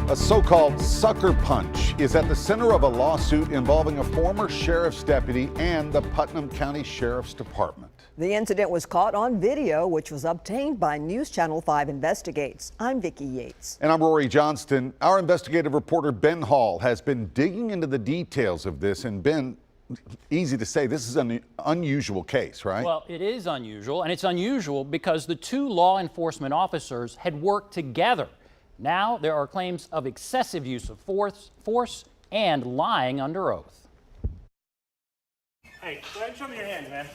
A so-called sucker punch is at the center of a lawsuit involving a former sheriff's deputy and the Putnam County Sheriff's Department. The incident was caught on video, which was obtained by News Channel 5 Investigates. I'm Vicki Yates. And I'm Rory Johnston. Our investigative reporter Ben Hall has been digging into the details of this. And Ben, easy to say, this is an unusual case, right? Well, it is unusual, and it's unusual because the two law enforcement officers had worked together. Now there are claims of excessive use of force and lying under oath. Hey, go ahead and show me your hand, man.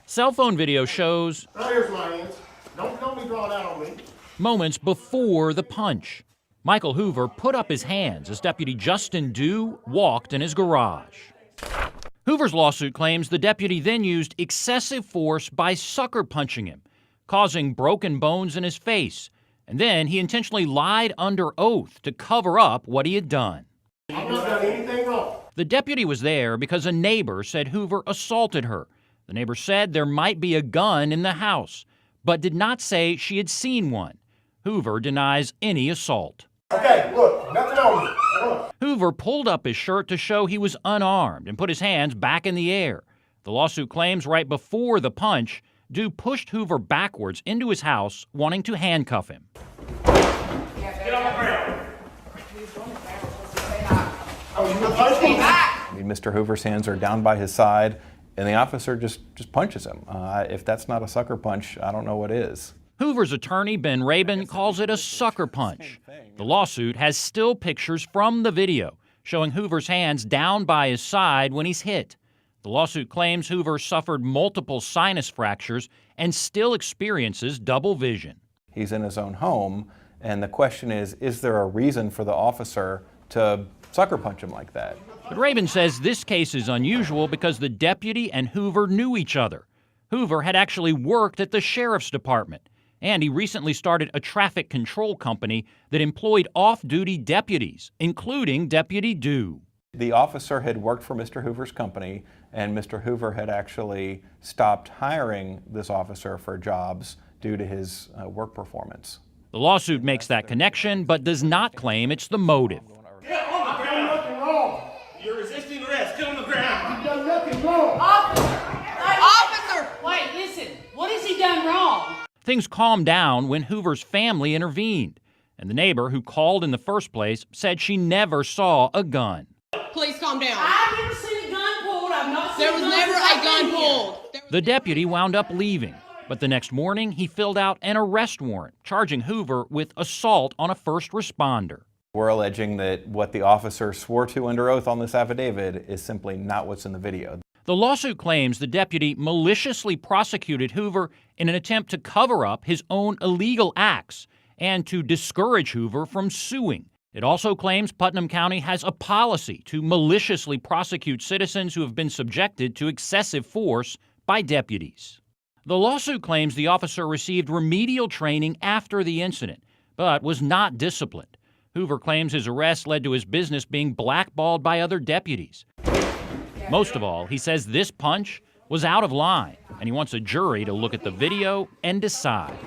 Cell phone video shows Here's my hands. Don't be drawing out on me. moments before the punch. Michael Hoover put up his hands as Deputy Justin Dew walked in his garage. Hoover's lawsuit claims the deputy then used excessive force by sucker punching him, causing broken bones in his face. And then he intentionally lied under oath to cover up what he had done. I've not done anything wrong. The deputy was there because a neighbor said Hoover assaulted her. The neighbor said there might be a gun in the house, but did not say she had seen one. Hoover denies any assault. Okay, look, nothing on me. Come on. Hoover pulled up his shirt to show he was unarmed and put his hands back in the air. The lawsuit claims right before the punch, Dew pushed Hoover backwards into his house, wanting to handcuff him. Get on the ground. Oh, you gonna punch me? I mean, Mr. Hoover's hands are down by his side, and the officer just punches him. If that's not a sucker punch, I don't know what is. Hoover's attorney, Ben Rabin, calls it a sucker punch. The lawsuit has still pictures from the video showing Hoover's hands down by his side when he's hit. The lawsuit claims Hoover suffered multiple sinus fractures and still experiences double vision. He's in his own home, and the question is there a reason for the officer to sucker punch him like that? But Rabin says this case is unusual because the deputy and Hoover knew each other. Hoover had actually worked at the sheriff's department, and he recently started a traffic control company that employed off-duty deputies, including Deputy Dew. The officer had worked for Mr. Hoover's company, and Mr. Hoover had actually stopped hiring this officer for jobs due to his work performance. The lawsuit makes that connection, but does not claim it's the motive. Get on the ground. You've done nothing wrong. You're resisting arrest. Get on the ground. You've done nothing wrong. Officer! Wait, listen. What has he done wrong? Things calmed down when Hoover's family intervened, and the neighbor who called in the first place said she never saw a gun. Please calm down. I've never seen a gun pulled. I've not There seen was guns never since a I've gun been here. pulled. The deputy wound up leaving, but the next morning he filled out an arrest warrant charging Hoover with assault on a first responder. We're alleging that what the officer swore to under oath on this affidavit is simply not what's in the video. The lawsuit claims the deputy maliciously prosecuted Hoover in an attempt to cover up his own illegal acts and to discourage Hoover from suing. It also claims Putnam County has a policy to maliciously prosecute citizens who have been subjected to excessive force by deputies. The lawsuit claims the officer received remedial training after the incident, but was not disciplined. Hoover claims his arrest led to his business being blackballed by other deputies. Most of all, he says this punch was out of line, and he wants a jury to look at the video and decide.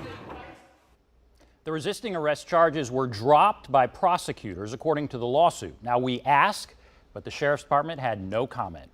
The resisting arrest charges were dropped by prosecutors, according to the lawsuit. Now, we asked, but the Sheriff's Department had no comment.